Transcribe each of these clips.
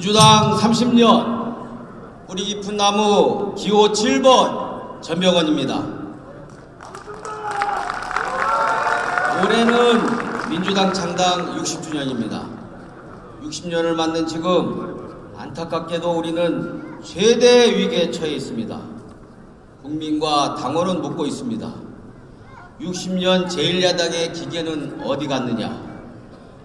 민주당 30년 뿌리 깊은 나무 기호 7번 전병헌입니다. 올해는 민주당 창당 60주년입니다. 60년을 맞는 지금 안타깝게도 우리는 최대 위기에 처해 있습니다. 국민과 당원은 묻고 있습니다. 60년 제1야당의 기계는 어디 갔느냐?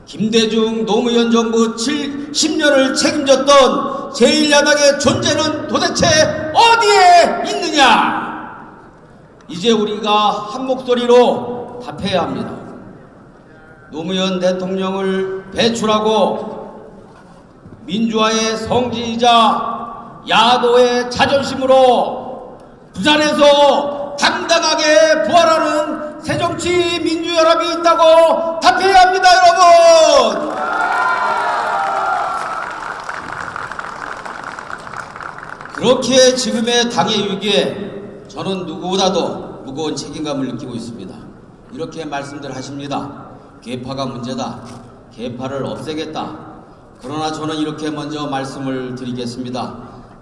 김대중 노무현 정부 10년을 책임졌던 제1야당의 존재는 도대체 어디에 있느냐? 이제 우리가 한 목소리로 답해야 합니다. 노무현 대통령을 배출하고 민주화의 성지이자 야도의 자존심으로 부산에서 당당하게 부활하는 새정치민주연합이 있다고 답해야 합니다, 여러분! 그렇게 지금의 당의 위기에 저는 누구보다도 무거운 책임감을 느끼고 있습니다. 이렇게 말씀들 하십니다. 계파가 문제다. 계파를 없애겠다. 그러나 저는 이렇게 먼저 말씀을 드리겠습니다.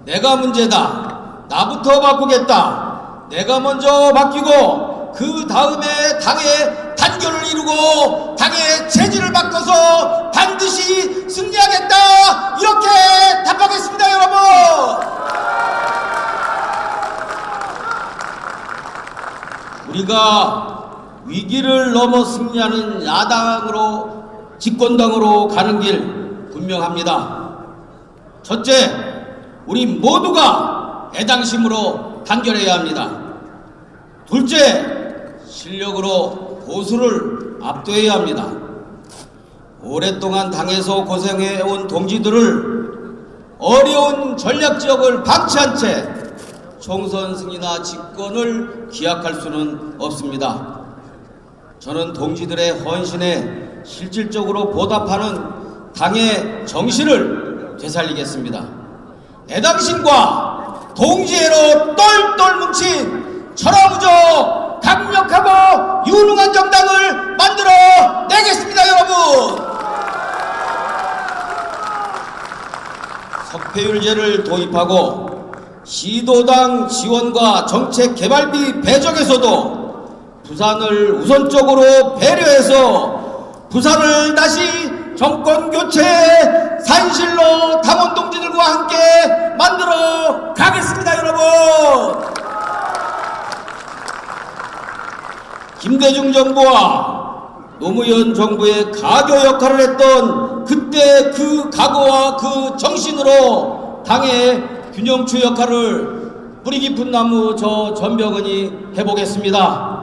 내가 문제다. 나부터 바꾸겠다. 내가 먼저 바뀌고 그 다음에 당의 단결을 이루고 당의 체질을 바꿔서 반드시 승리하겠다. 이렇게 답하겠습니다, 여러분. 우리가 위기를 넘어 승리하는 야당으로 집권당으로 가는 길 분명합니다. 첫째, 우리 모두가 애당심으로 단결해야 합니다. 둘째, 실력으로 보수를 압도해야 합니다. 오랫동안 당에서 고생해온 동지들을 어려운 전략지역을 방치한 채 총선 승리나 집권을 기약할 수는 없습니다. 저는 동지들의 헌신에 실질적으로 보답하는 당의 정신을 되살리겠습니다. 애당심과 동지애로 똘똘 뭉친 천하무적 강력하고 유능한 정당을 만들어 내겠습니다, 여러분. 석패율제를 도입하고 시도당 지원과 정책 개발비 배정에서도 부산을 우선적으로 배려해서 부산을 다시 정권교체 산실로 당원 동지들과 함께 만들어 가겠습니다, 여러분. 김대중 정부와 노무현 정부의 가교 역할을 했던 그때 그 각오와 그 정신으로 당의 균형추 역할을 뿌리 깊은 나무 저 전병헌이 해보겠습니다.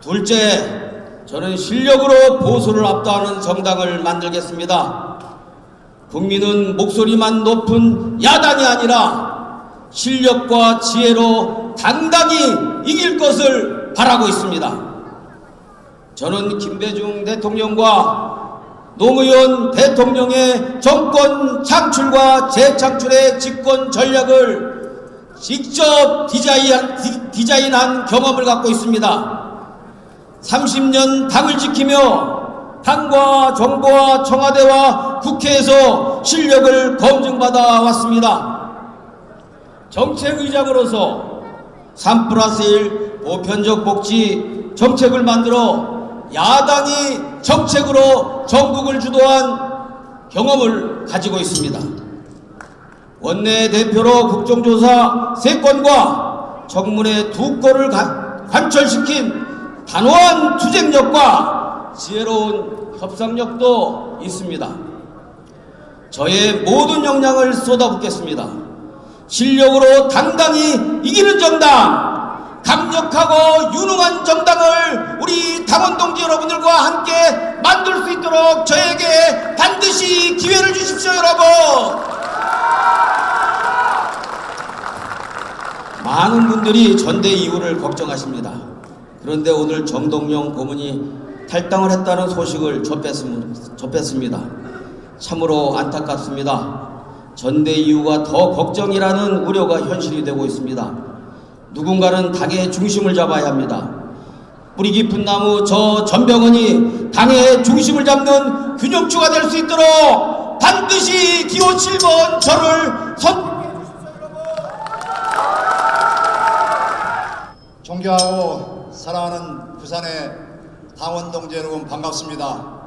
둘째, 저는 실력으로 보수를 압도하는 정당을 만들겠습니다. 국민은 목소리만 높은 야당이 아니라 실력과 지혜로 당당히 이길 것을 바라고 있습니다. 저는 김대중 대통령과 노무현 대통령의 정권 창출과 재창출의 집권 전략을 직접 디자인한 경험을 갖고 있습니다. 30년 당을 지키며 당과 정부와 청와대와 국회에서 실력을 검증받아 왔습니다. 정책의장으로서 3+1 보편적 복지 정책을 만들어 야당이 정책으로 전국을 주도한 경험을 가지고 있습니다. 원내대표로 국정조사 3건과 청문회 2건을 관철시킨 단호한 투쟁력과 지혜로운 협상력도 있습니다. 저의 모든 역량을 쏟아붓겠습니다. 실력으로 당당히 이기는 정당, 강력하고 유능한 정당을 우리 당원 동지 여러분들과 함께 만들 수 있도록 저에게 반드시 기회를 주십시오, 여러분. 많은 분들이 전대 이후를 걱정하십니다. 그런데 오늘 정동영 고문이 탈당을 했다는 소식을 접했습니다. 참으로 안타깝습니다. 전대 이후가 더 걱정이라는 우려가 현실이 되고 있습니다. 누군가는 당의 중심을 잡아야 합니다. 뿌리 깊은 나무 저 전병헌이 당의 중심을 잡는 균형추가 될 수 있도록 반드시 기호 7번 저를 존경하고 사랑하는 부산의 당원 동지 여러분, 반갑습니다.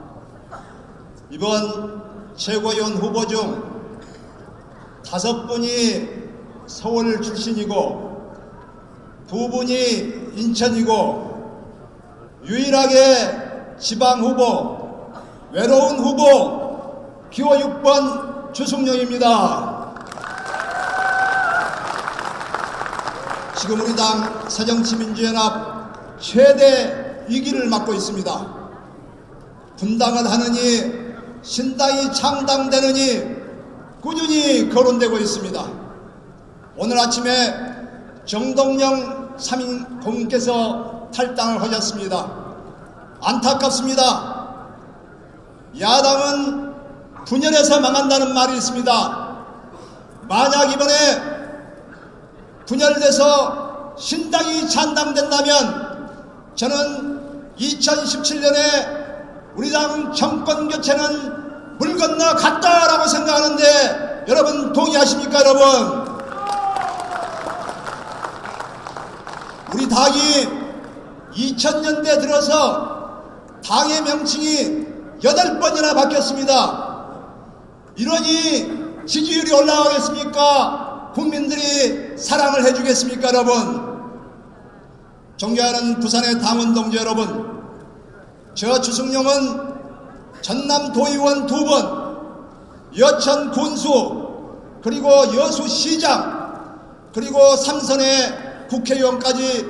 이번 최고위원 후보 중 5분이 서울 출신이고 2분이 인천이고 유일하게 지방 후보, 외로운 후보 기호 6번 주승용입니다. 지금 우리 당 새정치민주연합 최대 위기를 맞고 있습니다. 분당을 하느니 신당이 창당되느니 꾸준히 거론되고 있습니다. 오늘 아침에 정동영 상임 고문께서 탈당을 하셨습니다. 안타깝습니다. 야당은 분열해서 망한다는 말이 있습니다. 만약 이번에 분열돼서 신당이 창당된다면 저는 2017년에 우리 당 정권 교체는 물 건너 갔다라고 생각하는데 여러분 동의하십니까? 여러분, 우리 당이 2000년대 들어서 당의 명칭이 8번이나 바뀌었습니다. 이러니 지지율이 올라가겠습니까? 국민들이 사랑을 해주겠습니까? 여러분, 존경하는 부산의 당원 동지 여러분, 저 주승용은 전남 도의원 2번, 여천 군수, 그리고 여수시장, 그리고 삼선의 국회의원까지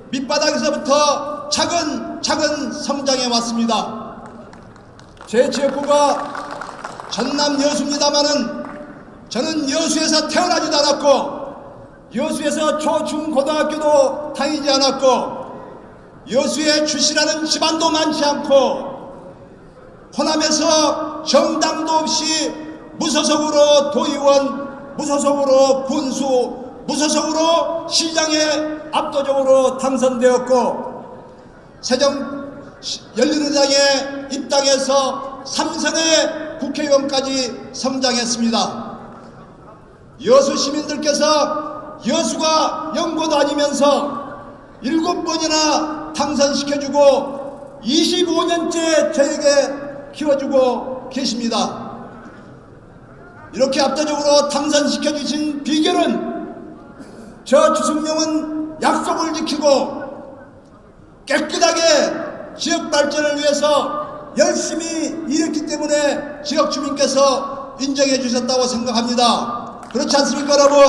밑바닥에서부터 차근차근 성장해 왔습니다. 제 지역구가 전남 여수입니다마는 저는 여수에서 태어나지도 않았고 여수에서 초중고등학교도 다니지 않았고 여수에 출신하는 집안도 많지 않고 호남에서 정당도 없이 무소속으로 도의원, 무소속으로 군수, 무소속으로 시장에 압도적으로 당선되었고 열린우리당에 입당해서 삼선의 국회의원까지 성장했습니다. 여수 시민들께서 여수가 영고도 아니면서 7번이나 당선시켜주고 25년째 저에게 키워주고 계십니다. 이렇게 압도적으로 당선시켜주신 비결은 저 주승용은 약속을 지키고 깨끗하게 지역 발전을 위해서 열심히 일했기 때문에 지역 주민께서 인정해 주셨다고 생각합니다. 그렇지 않습니까, 여러분?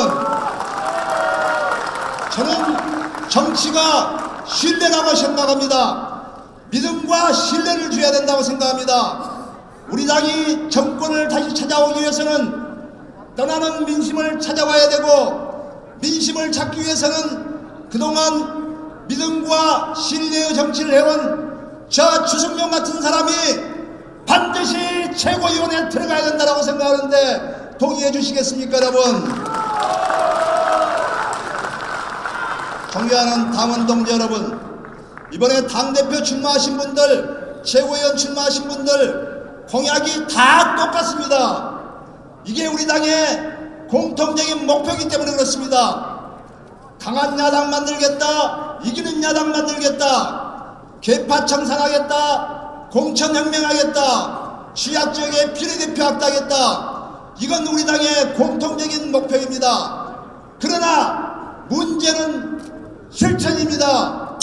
저는 정치가 신뢰라고 생각합니다. 믿음과 신뢰를 줘야 된다고 생각합니다. 우리 당이 정권을 다시 찾아오기 위해서는 떠나는 민심을 찾아와야 되고 민심을 찾기 위해서는 그동안 믿음과 신뢰의 정치를 해온 저 주승용 같은 사람이 반드시 최고위원회에 들어가야 된다고 생각하는데 동의해 주시겠습니까, 여러분? 존경하는 당원 동지 여러분, 이번에 당대표 출마하신 분들, 최고위원 출마하신 분들 공약이 다 똑같습니다. 이게 우리 당의 공통적인 목표이기 때문에 그렇습니다. 강한 야당 만들겠다, 이기는 야당 만들겠다, 계파 청산하겠다, 공천혁명하겠다, 취약지역의 비례대표 확대하겠다, 이건 우리 당의 공통적인 목표입니다. 그러나 문제는 실천입니다.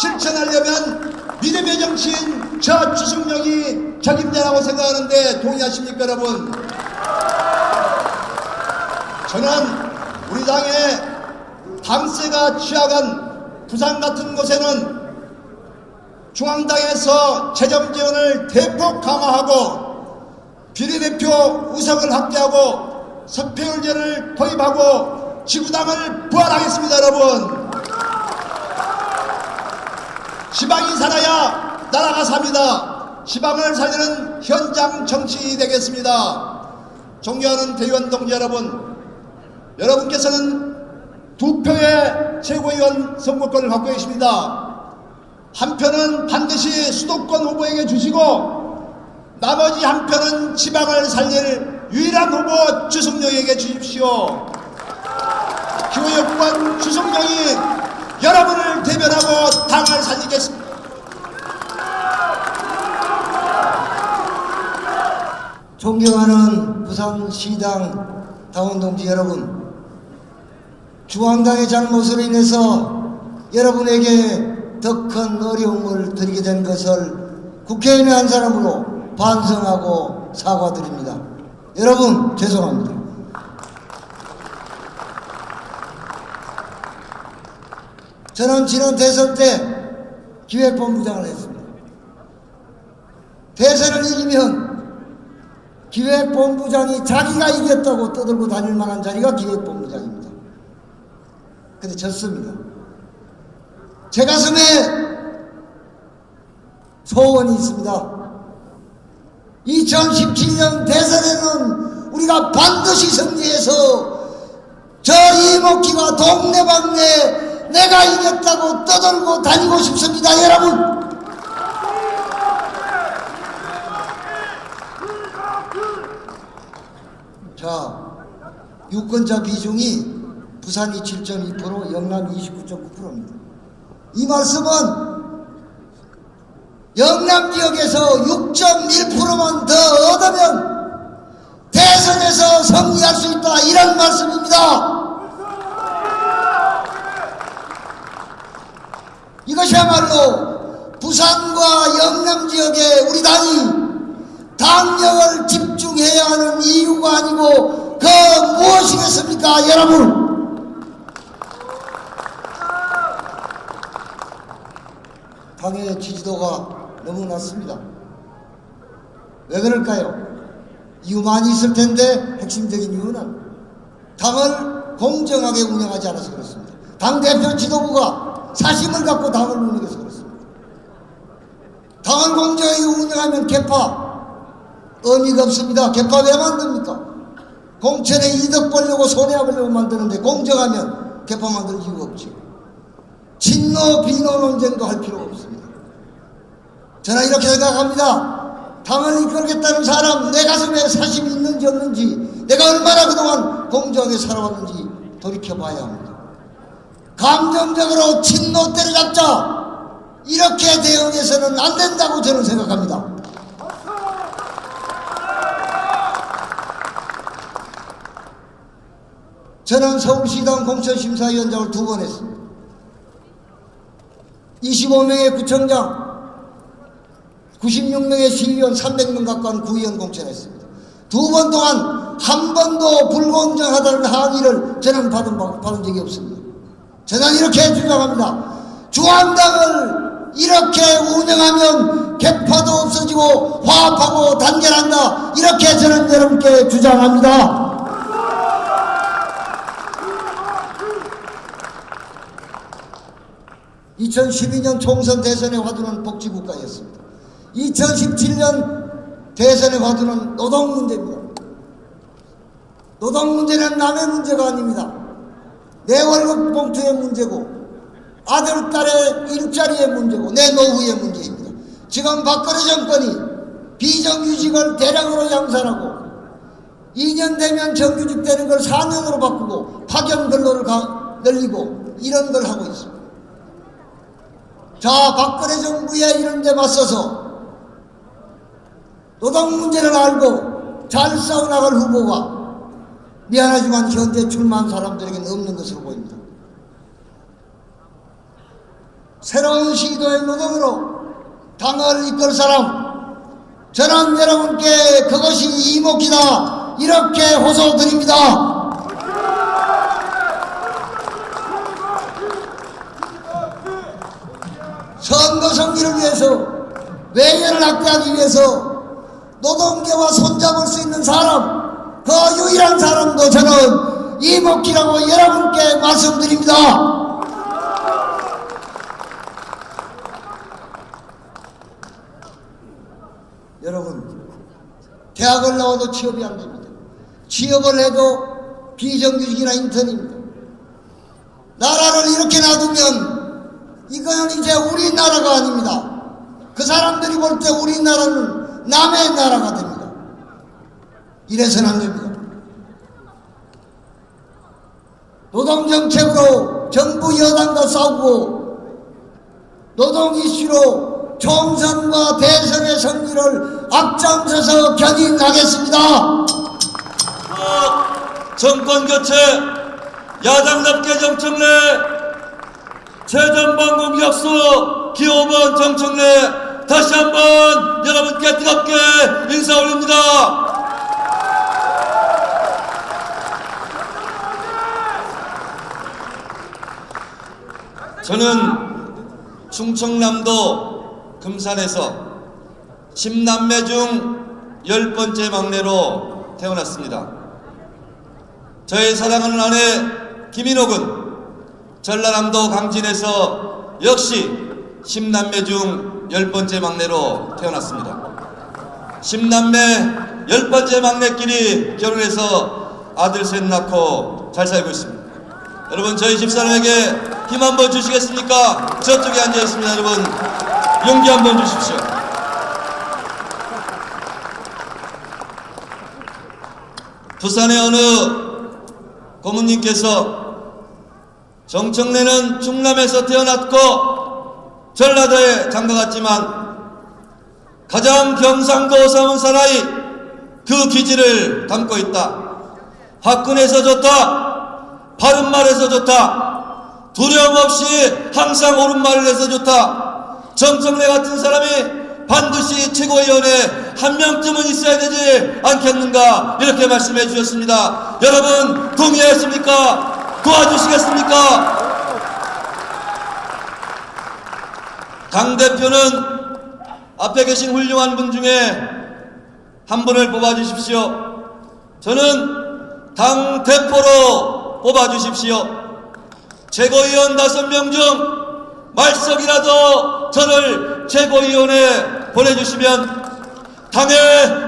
실천하려면 믿음의 정치인 저 주승용이 적임자라고 생각하는데 동의하십니까, 여러분? 저는 우리 당의 당세가 취약한 부산 같은 곳에는 중앙당에서 재정 지원을 대폭 강화하고 비례대표 의석을 확대하고 석패율제를 도입하고 지구당을 부활하겠습니다, 여러분. 지방이 살아야 나라가 삽니다. 지방을 살리는 현장 정치 되겠습니다. 존경하는 대의원 동지 여러분, 여러분께서는 2표의 최고위원 선거권을 갖고 계십니다. 한 표는 반드시 수도권 후보에게 주시고 나머지 한 편은 지방을 살릴 유일한 후보 주성룡에게 주십시오. 교육권 주성룡이 여러분을 대변하고 당을 살리겠습니다. 존경하는 부산시당 당원동지 여러분, 중앙당의 잘못으로 인해서 여러분에게 더 큰 어려움을 드리게 된 것을 국회의원의 한 사람으로 반성하고 사과드립니다. 여러분 죄송합니다. 저는 지난 대선 때 기획본부장을 했습니다. 대선을 이기면 기획본부장이 자기가 이겼다고 떠들고 다닐 만한 자리가 기획본부장입니다. 근데 졌습니다. 제 가슴에 소원이 있습니다. 2017년 대선에는 우리가 반드시 승리해서 저 이목기가 동네방네 내가 이겼다고 떠들고 다니고 싶습니다. 여러분, 자, 유권자 비중이 부산이 7.2%, 영남이 29.9%입니다. 이 말씀은 영남 지역에서 6.1%만 더 얻으면 대선에서 승리할 수 있다, 이런 말씀입니다. 이것이야말로 부산과 영남 지역에 우리 당이 당력을 집중해야 하는 이유가 아니고 그 무엇이겠습니까, 여러분? 당의 지지도가 너무 낮습니다. 왜 그럴까요? 이유 많이 있을 텐데 핵심적인 이유는 당을 공정하게 운영하지 않아서 그렇습니다. 당대표 지도부가 사심을 갖고 당을 운영해서 그렇습니다. 당을 공정하게 운영하면 개파 의미가 없습니다. 개파 왜 만듭니까? 공천에 이득 벌려고 손해보려고 만드는데 공정하면 개파 만들 이유가 없죠. 친노 비노 논쟁도 할 필요가 없습니다. 저는 이렇게 생각합니다. 당을 이끌겠다는 사람, 내 가슴에 사심이 있는지 없는지, 내가 얼마나 그동안 공정하게 살아왔는지 돌이켜봐야 합니다. 감정적으로 친노 때려잡자, 이렇게 대응해서는 안 된다고 저는 생각합니다. 저는 서울시당 공천심사위원장을 2번 했습니다. 25명의 구청장, 96명의 시의원, 300명 가까운 구의원 공천했습니다. 2번 동안 한 번도 불공정하다는 항의를 저는 받은 적이 없습니다. 저는 이렇게 주장합니다. 중앙당을 이렇게 운영하면 개파도 없어지고 화합하고 단결한다, 이렇게 저는 여러분께 주장합니다. 2012년 총선 대선의 화두는 복지국가였습니다. 2017년 대선의 화두는 노동 문제입니다. 노동 문제는 남의 문제가 아닙니다. 내 월급 봉투의 문제고, 아들, 딸의 일자리의 문제고, 내 노후의 문제입니다. 지금 박근혜 정권이 비정규직을 대량으로 양산하고 2년 되면 정규직 되는 걸 4년으로 바꾸고 파견 근로를 늘리고 이런 걸 하고 있습니다. 자, 박근혜 정부의 이런 데 맞서서 노동 문제를 알고 잘 싸워나갈 후보가 미안하지만 현재 출마한 사람들에게는 없는 것으로 보입니다. 새로운 시도의 노동으로 당을 이끌 사람, 저는 여러분께 그것이 이목기다, 이렇게 호소드립니다. 선거 승리를 위해서, 외연을 확대하기 위해서 노동계와 손잡을 수 있는 사람, 그 유일한 사람도 저는 이목기라고 여러분께 말씀드립니다. 여러분, 대학을 나와도 취업이 안 됩니다. 취업을 해도 비정규직이나 인턴입니다. 나라를 이렇게 놔두면 이거는 이제 우리나라가 아닙니다. 그 사람들이 볼 때 우리나라는 남의 나라가 됩니다. 이래서는 안 됩니다. 노동정책으로 정부 여당과 싸우고 노동 이슈로 총선과 대선의 승리를 앞장서서 견인하겠습니다. 정권 교체, 야당답게 정청래, 최전방 공격수 기호번 정청래 다시 한번 여러분께 뜨겁게 인사 올립니다. 저는 충청남도 금산에서 10남매 중 10번째 막내로 태어났습니다. 저의 사랑하는 아내 김인옥은 전라남도 강진에서 역시 10남매 중 10번째 막내로 태어났습니다. 10남매 10번째 막내끼리 결혼해서 아들 셋 낳고 잘 살고 있습니다. 여러분, 저희 집사람에게 힘 한번 주시겠습니까? 저쪽에 앉아 있습니다. 여러분, 용기 한번 주십시오. 부산의 어느 고모님께서 정청래는 충남에서 태어났고 전라도에 장가갔지만 가장 경상도 사문사나이 그 기질을 담고 있다. 화끈해서 좋다. 바른말해서 좋다. 두려움 없이 항상 옳은 말을 해서 좋다. 정청래 같은 사람이 반드시 최고위원에 한 명쯤은 있어야 되지 않겠는가, 이렇게 말씀해 주셨습니다. 여러분, 동의하십니까? 도와주시겠습니까? 당대표는 앞에 계신 훌륭한 분 중에 한 분을 뽑아주십시오. 저는 당대표로 뽑아주십시오. 최고위원 5명 중 말석이라도 저를 최고위원에 보내주시면 당의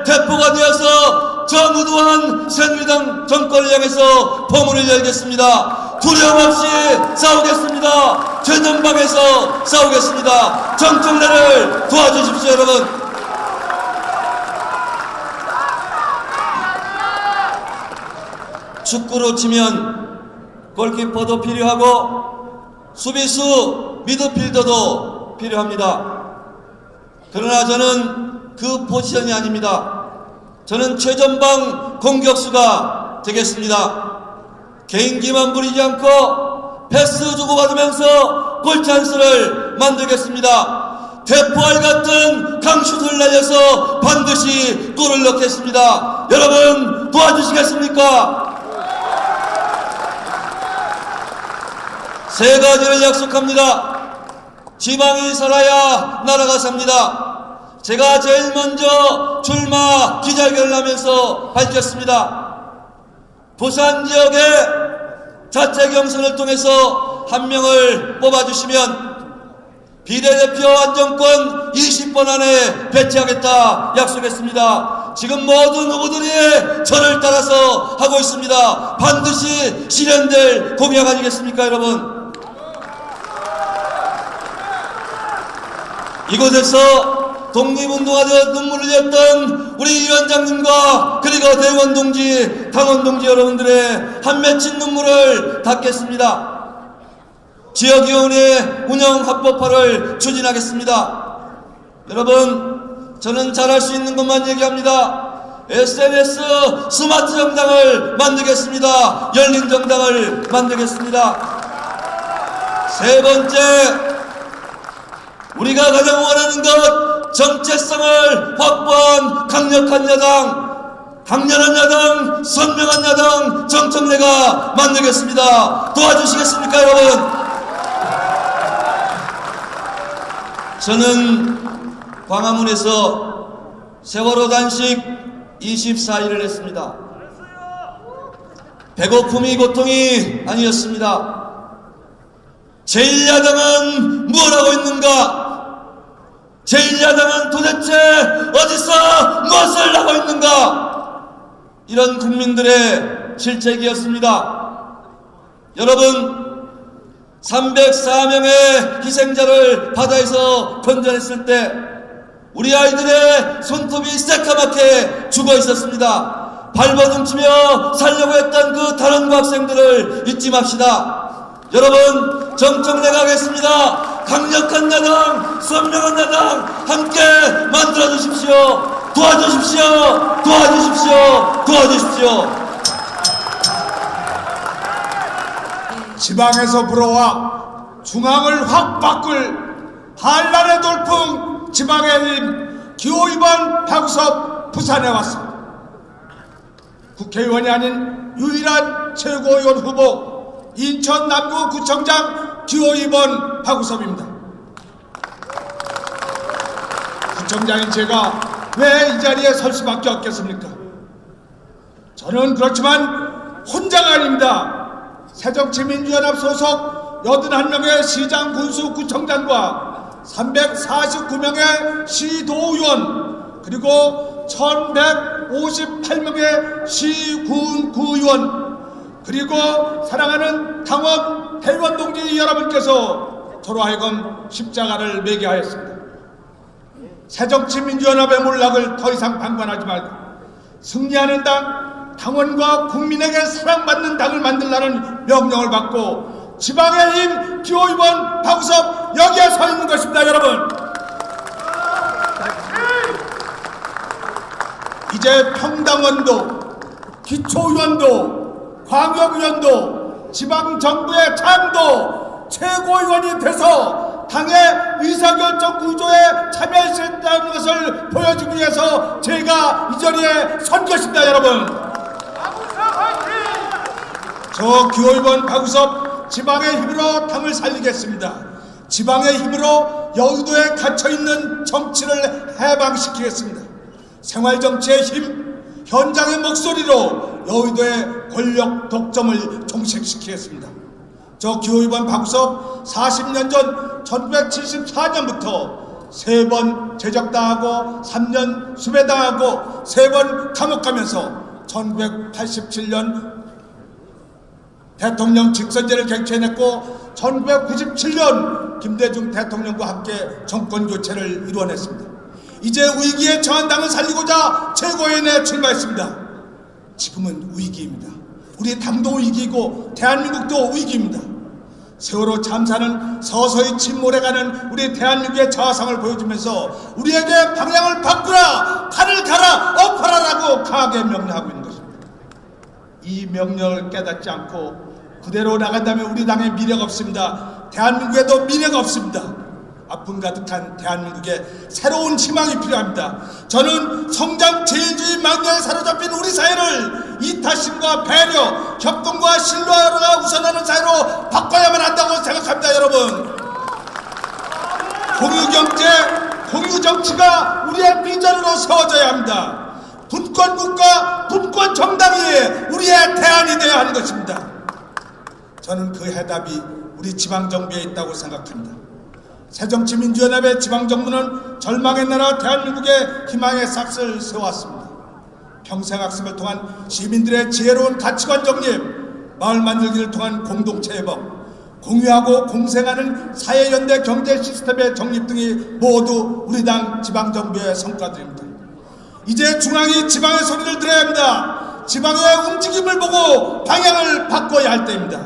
대표가 되어서 저 무도한 새누리당 정권을 향해서 포문을 열겠습니다. 두려움 없이 싸우겠습니다. 최전방에서 싸우겠습니다. 정청래를 도와주십시오, 여러분. 축구로 치면 골키퍼도 필요하고 수비수, 미드필더도 필요합니다. 그러나 저는 그 포지션이 아닙니다. 저는 최전방 공격수가 되겠습니다. 개인기만 부리지 않고 패스 주고받으면서 골찬스를 만들겠습니다. 대포알 같은 강슛을 날려서 반드시 골을 넣겠습니다. 여러분, 도와주시겠습니까? 세 가지를 약속합니다. 지방이 살아야 나라가 삽니다. 제가 제일 먼저 출마 기자회견을 하면서 밝혔습니다. 부산 지역에 자체 경선을 통해서 한 명을 뽑아주시면 비례대표 안정권 20번 안에 배치하겠다 약속했습니다. 지금 모든 후보들이 저를 따라서 하고 있습니다. 반드시 실현될 공약 아니겠습니까, 여러분? 이곳에서 독립운동하듯 눈물을 흘렸던 우리 위원장님과 그리고 대의원 동지, 당원 동지 여러분들의 한 맺힌 눈물을 닦겠습니다. 지역위원회 운영 합법화를 추진하겠습니다. 여러분, 저는 잘할 수 있는 것만 얘기합니다. SNS 스마트 정당을 만들겠습니다. 열린 정당을 만들겠습니다. 세 번째, 우리가 가장 원하는 것, 정체성을 확보한 강력한 야당, 강렬한 야당, 선명한 야당 정청래가 만들겠습니다. 도와주시겠습니까, 여러분? 저는 광화문에서 세월호 단식 24일을 했습니다. 배고픔이 고통이 아니었습니다. 제1야당은 뭘 하고 있는가? 제1야당은 도대체 어디서 무엇을 하고 있는가? 이런 국민들의 질책이었습니다. 여러분, 304명의 희생자를 바다에서 건져냈을 때 우리 아이들의 손톱이 새까맣게 죽어 있었습니다. 발버둥치며 살려고 했던 그 다른 학생들을 잊지 맙시다. 여러분, 정청래 가겠습니다. 강력한 야당, 선명한 야당 함께 만들어 주십시오. 도와주십시오. 도와주십시오. 도와주십시오. 지방에서 불어와 중앙을 확 바꿀 반란의 돌풍 지방의 힘 기호 2번 박우섭 부산에 왔습니다. 국회의원이 아닌 유일한 최고위원 후보 인천 남구구청장 기호 2번 박우섭입니다. 구청장인 제가 왜 이 자리에 설 수밖에 없겠습니까? 저는 그렇지만 혼자가 아닙니다. 새정치민주연합 소속 81명의 시장 군수 구청장과 349명의 시도의원 그리고 1158명의 시군 구의원 그리고 사랑하는 당원 회원 동지 여러분께서 저로 하여금 십자가를 매게 하였습니다. 새정치민주연합의 몰락을 더 이상 방관하지 말고 승리하는 당, 당원과 국민에게 사랑받는 당을 만들라는 명령을 받고 지방의 힘 기호 2번 박우섭 여기에 서 있는 것입니다. 여러분, 이제 평당원도 기초의원도 광역의원도 지방정부의 장도 최고위원이 돼서 당의 의사결정 구조에 참여할 수 있다는 것을 보여주기 위해서 제가 이 자리에 선 것입니다. 여러분, 저 기호 2번 박우섭 지방의 힘으로 당을 살리겠습니다. 지방의 힘으로 여의도에 갇혀있는 정치를 해방시키겠습니다. 생활정치의 힘, 현장의 목소리로 여의도의 권력 독점을 종식시키겠습니다. 저 기호 2번 박우섭 40년 전 1974년부터 3번 제적당하고 3년 수배당하고 3번 감옥 가면서 1987년 대통령 직선제를 쟁취해냈고 1997년 김대중 대통령과 함께 정권교체를 이루어냈습니다. 이제 위기에 처한 당을 살리고자 최고위원회에 출마했습니다. 지금은 위기입니다. 우리 당도 위기이고 대한민국도 위기입니다. 세월호 참사는 서서히 침몰해가는 우리 대한민국의 자화상을 보여주면서 우리에게 방향을 바꾸라, 칼을 갈아 엎어라라고 강하게 명령하고 있는 것입니다. 이 명령을 깨닫지 않고 그대로 나간다면 우리 당에 미래가 없습니다. 대한민국에도 미래가 없습니다. 아픔 가득한 대한민국에 새로운 희망이 필요합니다. 저는 성장 제일주의 망령에 사로잡힌 우리 사회를 이타심과 배려, 협동과 신뢰가 우선하는 사회로 바꿔야만 한다고 생각합니다. 여러분, 공유경제, 공유정치가 우리의 비전으로 세워져야 합니다. 분권국가, 분권정당이 우리의 대안이 되어야 하는 것입니다. 저는 그 해답이 우리 지방정부에 있다고 생각합니다. 새정치민주연합의 지방정부는 절망의 나라 대한민국의 희망의 싹을 세워왔습니다. 평생학습을 통한 시민들의 지혜로운 가치관 정립, 마을 만들기를 통한 공동체 회복, 공유하고 공생하는 사회연대 경제 시스템의 정립 등이 모두 우리 당 지방정부의 성과들입니다. 이제 중앙이 지방의 소리를 들어야 합니다. 지방의 움직임을 보고 방향을 바꿔야 할 때입니다.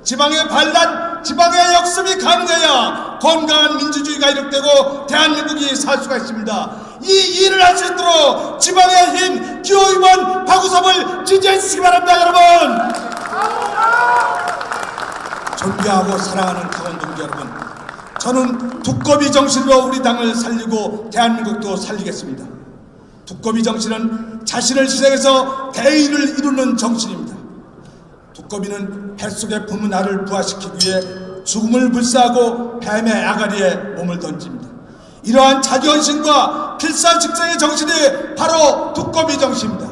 지방의 반란, 지방의 역습이 가능해야 건강한 민주주의가 이룩되고 대한민국이 살 수가 있습니다. 이 일을 할 수 있도록 지방의 힘 기호 2번 박우섭을 지지해 주시기 바랍니다. 여러분, 존경하고 사랑하는 당원 동지 여러분, 저는 두꺼비 정신으로 우리 당을 살리고 대한민국도 살리겠습니다. 두꺼비 정신은 자신을 희생해서 대의를 이루는 정신입니다. 두꺼비는 뱃속에 품은 알을 부화시키기 위해 죽음을 불사하고 뱀의 아가리에 몸을 던집니다. 이러한 자기헌신과 필사직생의 정신이 바로 두꺼비 정신입니다.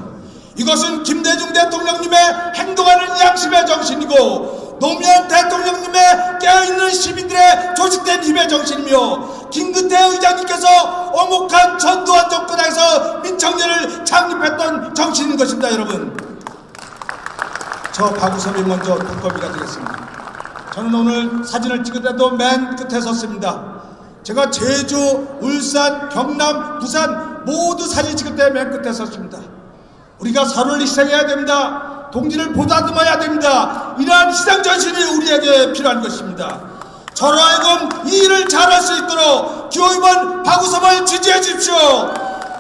이것은 김대중 대통령님의 행동하는 양심의 정신이고 노무현 대통령님의 깨어있는 시민들의 조직된 힘의 정신이며 김근태 의장님께서 어목한 전두환 정권에서 민청년을 창립했던 정신인 것입니다. 여러분, 저 박우섭이 먼저 두꺼비가 되겠습니다. 저는 오늘 사진을 찍을 때도 맨 끝에 섰습니다. 제가 제주, 울산, 경남, 부산 모두 사진 찍을 때 맨 끝에 섰습니다. 우리가 서로를 희생해야 됩니다. 동지를 보다듬어야 됩니다. 이러한 희생정신이 우리에게 필요한 것입니다. 저로 하여금 이 일을 잘할 수 있도록 기호위원 박우섭을 지지해 주십시오.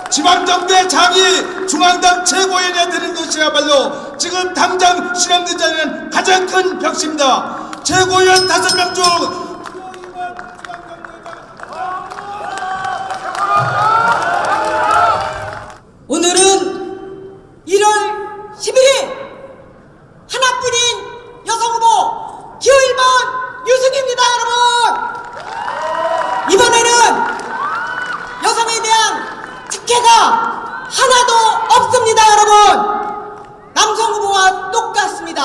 지방정부의 장이 중앙당 최고위원이 되는 것이야말로 지금 당장 실현되지 않는 가장 큰 벽입니다. 최고위원 5명 중 오늘은 1월 11일 하나뿐인 여성 후보 기호 1번 유승희입니다. 여러분, 이번에는 여성에 대한 특혜가 하나도 없습니다. 여러분, 남성 후보와 똑같습니다.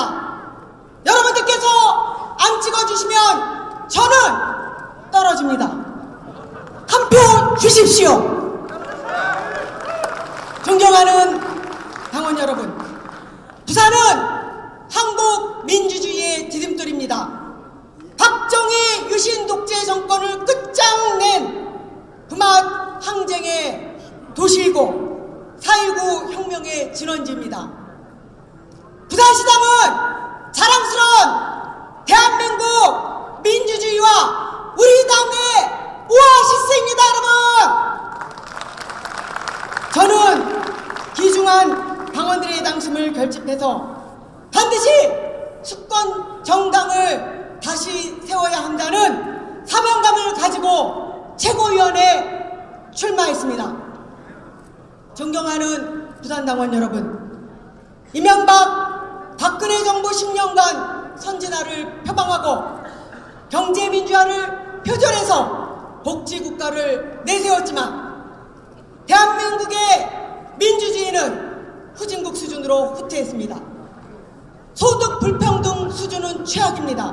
여러분들께서 안 찍어주시면 저는 떨어집니다. 한 표 주십시오. 존경하는 당원 여러분, 부산은 한국 민주주의의 디딤돌입니다. 박정희 유신 독재 정권을 끝장낸 금화 항쟁의 도시이고 4.19 혁명의 진원지입니다. 부산시장은 자랑스러운 대한민국 민주주의와 우리 당의 오아시스입니다. 여러분, 저는 귀중한 당원들의 당심을 결집해서 반드시 수권 정당을 다시 세워야 한다는 사명감을 가지고 최고위원회에 출마했습니다. 존경하는 부산당원 여러분, 이명박 박근혜 정부 10년간 선진화를 표방하고 경제민주화를 표절해서 복지국가를 내세웠지만 대한민국의 민주주의는 후진국 수준으로 후퇴했습니다. 소득 불평등 수준은 최악입니다.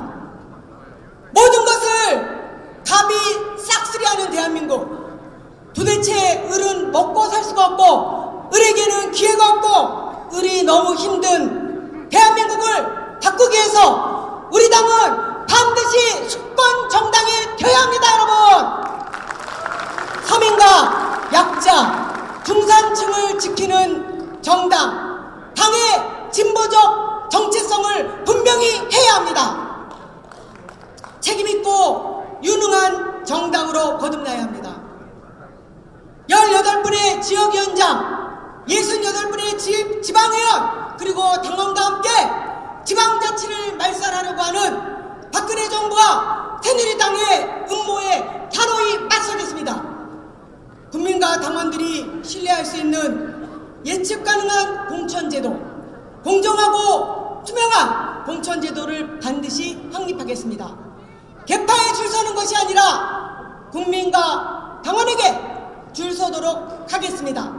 모든 것을 갑이 싹쓸이하는 대한민국. 도대체 을은 먹고 살 수가 없고 을에게는 기회가 없고 을이 너무 힘든 대한민국을 바꾸기 위해서 우리 당은 반드시 수권 정당이 되어야 합니다. 여러분, 서민과 약자, 중산층을 지키는 정당, 당의 진보적 정체성을 분명히 해야 합니다. 책임있고 유능한 정당으로 거듭나야 합니다. 18분의 지역위원장, 68분의 지방의원, 그리고 당원과 함께 지방자치를 말살하려고 하는 박근혜 정부와 새누리당의 음모에 단호히 맞서겠습니다. 국민과 당원들이 신뢰할 수 있는 예측 가능한 공천제도, 공정하고 투명한 공천제도를 반드시 확립하겠습니다. 개파에 줄 서는 것이 아니라 국민과 당원에게 줄 서도록 하겠습니다.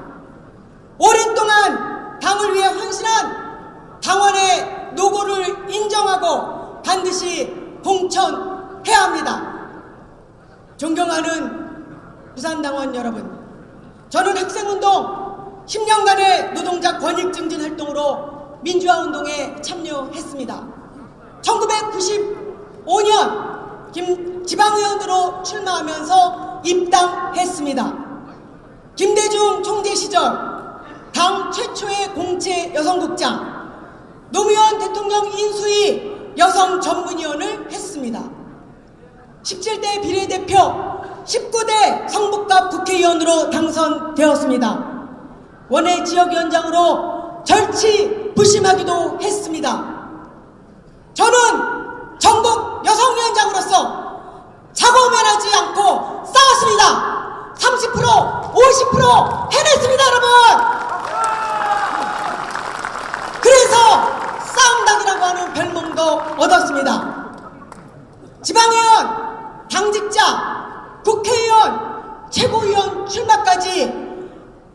오랫동안 당을 위해 헌신한 당원의 노고를 인정하고 반드시 공천해야 합니다. 존경하는 부산당원 여러분, 저는 학생운동 10년간의 노동자 권익증진 활동으로 민주화운동에 참여했습니다. 1995년 지방의원으로 출마하면서 입당했습니다. 김대중 총재 시절 당 최초의 공채 여성국장, 노무현 대통령 인수위 여성 전문위원을 했습니다. 17대 비례대표, 19대 성북갑 국회의원으로 당선되었습니다. 원외 지역위원장으로 절치부심하기도 했습니다. 저는 전국 여성위원장으로서 자고면하지 않고 싸웠습니다. 30%, 50% 해냈습니다, 여러분. 그래서 싸움당이라고 하는 별명도 얻었습니다. 지방의원, 당직자, 국회의원, 최고위원 출마까지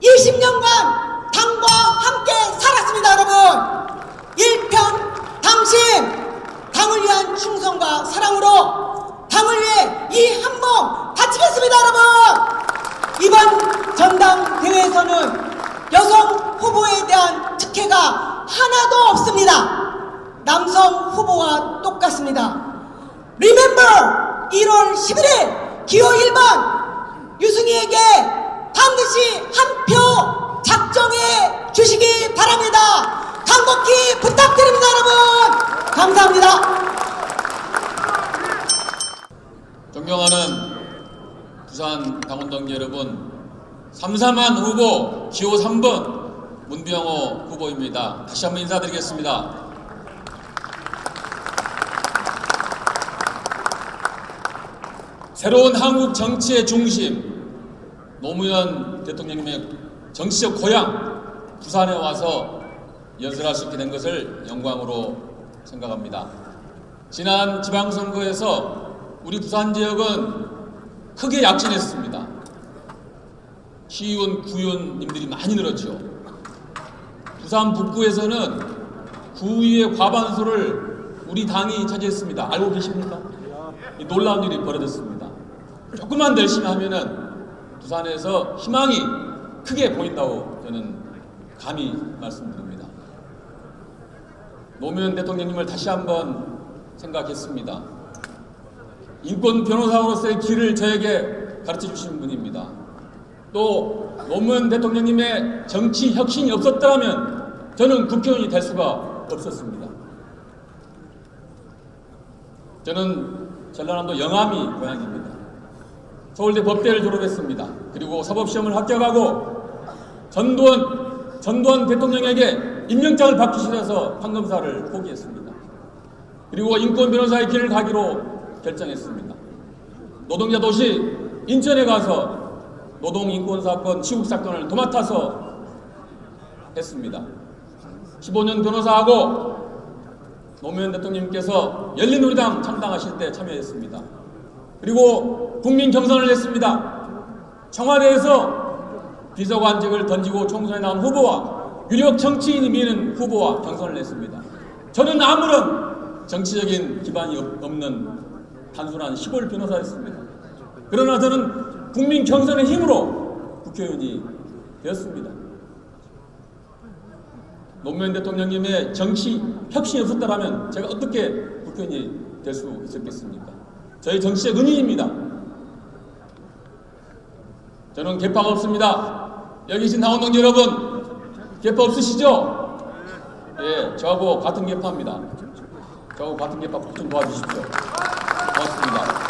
20년간 당과 함께 살았습니다, 여러분. 일편당심, 당을 위한 충성과 사랑으로 당을 위해 이 한 몸 바치겠습니다, 여러분. 이번 전당대회에서는 여성 후보에 대한 특혜가 하나도 없습니다. 남성 후보와 똑같습니다. Remember 1월 11일 기호 1번 유승희에게 반드시 한 표 작정해 주시기 바랍니다. 간곡히 부탁드립니다, 여러분. 감사합니다. 존경하는 부산 당원 동지 여러분, 3사만 후보 기호 3번 문병호 후보입니다. 다시 한번 인사드리겠습니다. 새로운 한국 정치의 중심, 노무현 대통령님의 정치적 고향 부산에 와서 연설할 수 있게 된 것을 영광으로 생각합니다. 지난 지방선거에서 우리 부산 지역은 크게 약진했습니다. 시의원, 구의원님들이 많이 늘었죠. 부산 북구에서는 구의회 과반수를 우리 당이 차지했습니다. 알고 계십니까? 이 놀라운 일이 벌어졌습니다. 조금만 더 열심히 하면은 부산에서 희망이 크게 보인다고 저는 감히 말씀드립니다. 노무현 대통령님을 다시 한번 생각했습니다. 인권 변호사로서의 길을 저에게 가르쳐 주신 분입니다. 또 노무현 대통령님의 정치 혁신이 없었다면 저는 국회의원이 될 수가 없었습니다. 저는 전라남도 영암이 고향입니다. 서울대 법대를 졸업했습니다. 그리고 사법시험을 합격하고 전두환 대통령에게 임명장을 받기 싫어서 판검사를 포기했습니다. 그리고 인권 변호사의 길을 가기로 결정했습니다. 노동자 도시 인천에 가서 노동인권사건, 치국사건을 도맡아서 했습니다. 15년 변호사하고 노무현 대통령님께서 열린우리당 창당하실 때 참여했습니다. 그리고 국민 경선을 했습니다. 청와대에서 비서관직을 던지고 총선에 나온 후보와 유력 정치인이 미는 후보와 경선을 했습니다. 저는 아무런 정치적인 기반이 없는 단순한 시골 변호사였습니다. 그러나 저는 국민 경선의 힘으로 국회의원이 되었습니다. 노무현 대통령님의 정치 혁신이 없었다면 제가 어떻게 국회의원이 될 수 있었겠습니까? 저희 정치적 은인입니다. 저는 개파가 없습니다. 여기 계신 당원 동지 여러분, 개파 없으시죠? 예, 저하고 같은 개파입니다. 저하고 같은 개파 꼭 좀 도와주십시오. 고맙습니다.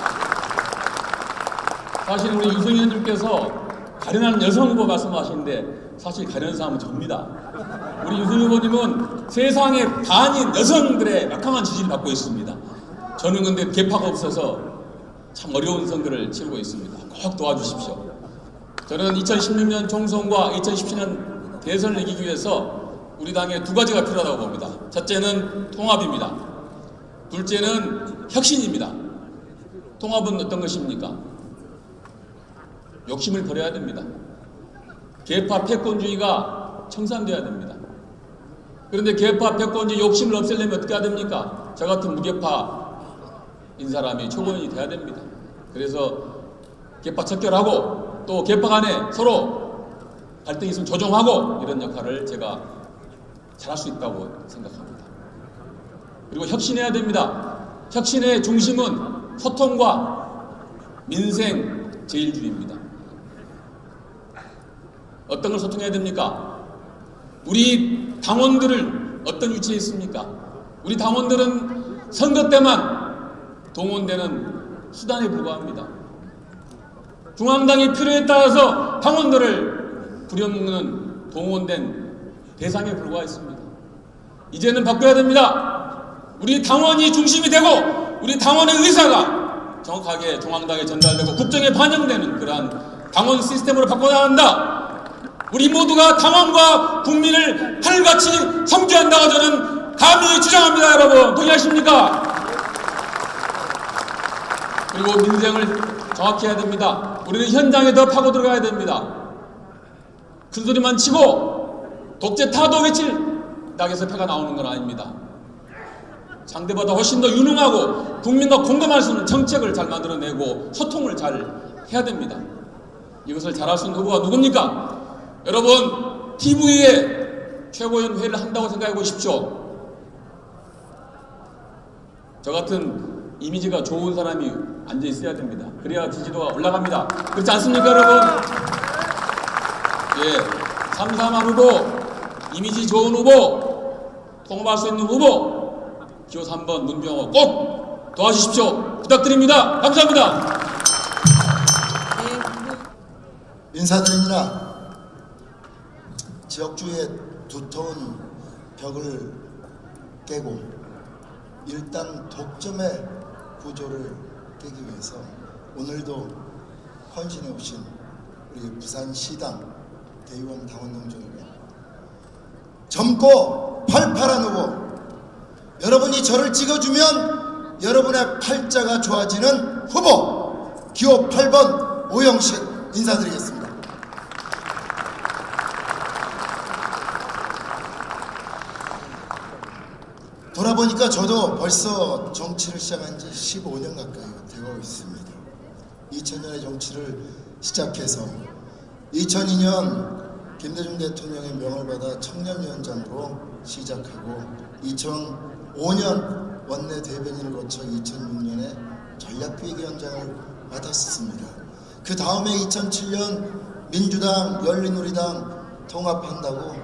사실 우리 유승희 의원님께서 가련한 여성 후보 말씀하시는데 사실 가련한 사람은 접니다. 우리 유승희 후보님은 세상의 반인 여성들의 막강한 지지를 받고 있습니다. 저는 근데 개파가 없어서 참 어려운 선거를 치르고 있습니다. 꼭 도와주십시오. 저는 2016년 총선과 2017년 대선을 이기기 위해서 우리 당에 두 가지가 필요하다고 봅니다. 첫째는 통합입니다. 둘째는 혁신입니다. 통합은 어떤 것입니까? 욕심을 버려야 됩니다. 계파 패권주의가 청산돼야 됩니다. 그런데 계파 패권주의 욕심을 없애려면 어떻게 해야 됩니까? 저 같은 무계파인 사람이 초보인이 돼야 됩니다. 그래서 계파 척결하고 또 계파 간에 서로 갈등이 있으면 조정하고 이런 역할을 제가 잘할 수 있다고 생각합니다. 그리고 혁신해야 됩니다. 혁신의 중심은 소통과 민생 제일주의입니다. 어떤 걸 소통해야 됩니까? 우리 당원들을 어떤 위치에 있습니까? 우리 당원들은 선거 때만 동원되는 수단에 불과합니다. 중앙당이 필요에 따라서 당원들을 부려먹는 동원된 대상에 불과했습니다. 이제는 바꿔야 됩니다. 우리 당원이 중심이 되고 우리 당원의 의사가 정확하게 중앙당에 전달되고 국정에 반영되는 그러한 당원 시스템으로 바꿔야 한다. 우리 모두가 당원과 국민을 하늘같이 섬겨한다고 저는 감히 주장합니다. 여러분 동의하십니까? 그리고 민생을 정확히 해야 됩니다. 우리는 현장에 더 파고 들어가야 됩니다. 큰소리만 치고 독재 타도 외칠 낙에서 패가 나오는 건 아닙니다. 상대보다 훨씬 더 유능하고 국민과 공감할 수 있는 정책을 잘 만들어내고 소통을 잘 해야 됩니다. 이것을 잘할 수 있는 후보가 누굽니까? 여러분 TV에 최고위원 회의를 한다고 생각해 보십시오. 저 같은 이미지가 좋은 사람이 앉아 있어야 됩니다. 그래야 지지도가 올라갑니다. 그렇지 않습니까, 여러분? 예, 삼삼한 후보, 이미지 좋은 후보, 통합할 수 있는 후보, 기호 3번 문병호 꼭 도와주십시오. 부탁드립니다. 감사합니다. 인사드립니다. 지역주의 두터운 벽을 깨고 일단 독점의 구조를 깨기 위해서 오늘도 헌신해 오신 우리 부산시당 대의원 당원동지여러분, 젊고 팔팔한 후보, 여러분이 저를 찍어주면 여러분의 팔자가 좋아지는 후보 기호 8번 오영식 인사드리겠습니다. 돌아보니까 저도 벌써 정치를 시작한 지 15년 가까이 되어 있습니다. 2000년에 정치를 시작해서 2002년 김대중 대통령의 명을 받아 청년위원장으로 시작하고 2005년 원내 대변인을 거쳐 2006년에 전략기획위원장을 맡았습니다. 그 다음에 2007년 민주당, 열린우리당 통합한다고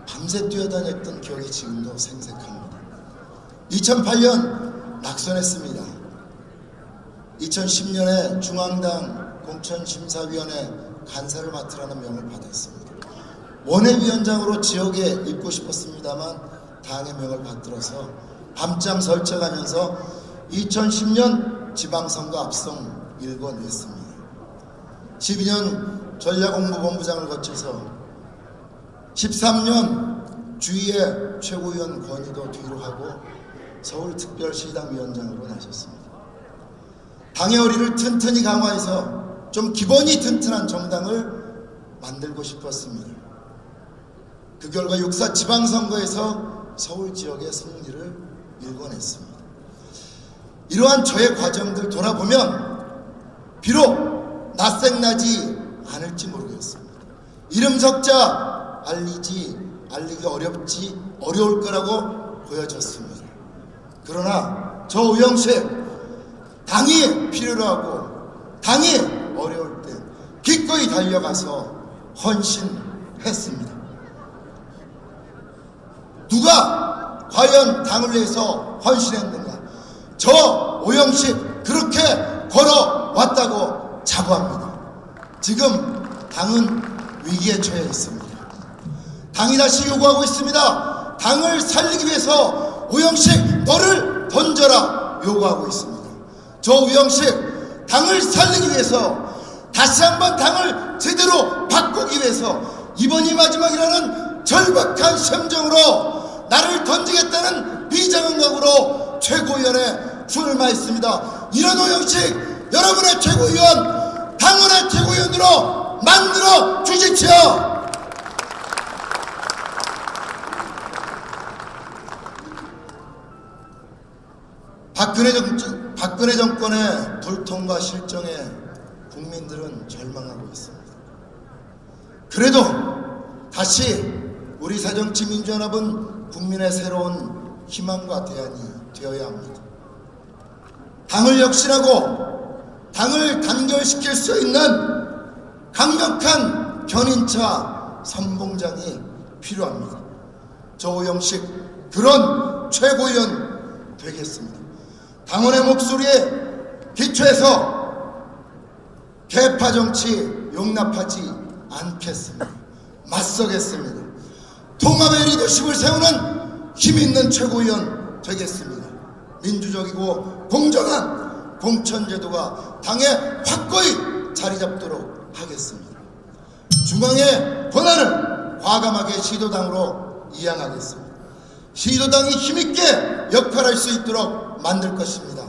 밤새 뛰어다녔던 기억이 지금도 생생합니다. 2008년 낙선했습니다. 2010년에 중앙당 공천심사위원회 간사를 맡으라는 명을 받았습니다. 원외위원장으로 지역에 있고 싶었습니다만 당의 명을 받들어서 밤잠 설쳐가면서 2010년 지방선거 압승 일궈냈습니다. 12년 전략홍보본부장을 거쳐서 13년 주위의 최고위원 권위도 뒤로 하고 서울특별시당 위원장으로 나섰습니다. 당의 허리를 튼튼히 강화해서 좀 기본이 튼튼한 정당을 만들고 싶었습니다. 그 결과 6.4 지방선거에서 서울 지역의 승리를 일궈냈습니다. 이러한 저의 과정들 돌아보면 비록 낯생나지 않을지 모르겠습니다. 이름 석자 알리기 어려울 거라고 보여졌습니다. 그러나 저 우영식, 당이 필요로 하고 당이 어려울 때 기꺼이 달려가서 헌신했습니다. 누가 과연 당을 위해서 헌신했는가? 저 오영식 그렇게 걸어왔다고 자부합니다. 지금 당은 위기에 처해 있습니다. 당이 다시 요구하고 있습니다. 당을 살리기 위해서 오영식 너를 던져라 요구하고 있습니다. 저 오영식 당을 살리기 위해서 다시 한번 당을 제대로 바꾸기 위해서 이번이 마지막이라는 절박한 심정으로 나를 던지겠다는 비장언각으로 최고위원에 출마했습니다. 이런 오영식 여러분의 최고위원, 당원의 최고위원으로 만들어 주십시오. 박근혜 정권의 불통과 실정에 국민들은 절망하고 있습니다. 그래도 다시 우리 새정치민주연합은 국민의 새로운 희망과 대안이 되어야 합니다. 당을 역신하고 당을 단결시킬 수 있는 강력한 견인차 선봉장이 필요합니다. 저 오영식 그런 최고위원 되겠습니다. 당원의 목소리에 기초해서 계파 정치 용납하지 않겠습니다. 맞서겠습니다. 통합의 리더십을 세우는 힘있는 최고위원 되겠습니다. 민주적이고 공정한 공천제도가 당에 확고히 자리 잡도록 하겠습니다. 중앙의 권한을 과감하게 시도당으로 이양하겠습니다. 시도당이 힘있게 역할할 수 있도록 만들 것입니다.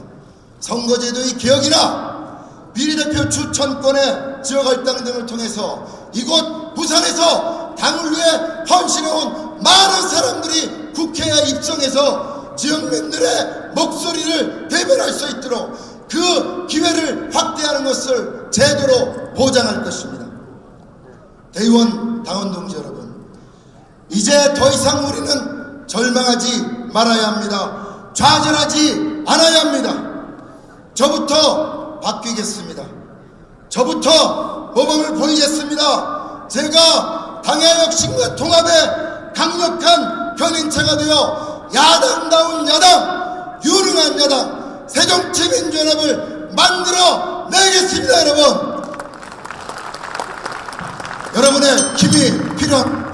선거제도의 개혁이나 비례대표 추천권의 지역할당 등을 통해서 이곳 부산에서 당을 위해 헌신해온 많은 사람들이 국회에 입성해서 지역민들의 목소리를 대변할 수 있도록 그 기회를 확대하는 것을 제도로 보장할 것입니다. 대의원 당원 동지 여러분, 이제 더 이상 우리는 절망하지 말아야 합니다. 좌절하지 않아야 합니다. 저부터 바뀌겠습니다. 저부터 모범을 보이겠습니다. 제가 당의 혁신과 통합의 강력한 견인체가 되어 야당다운 야당, 유능한 야당, 새정치민주연합을 만들어 내겠습니다. 여러분, 여러분의 힘이 필요합니다.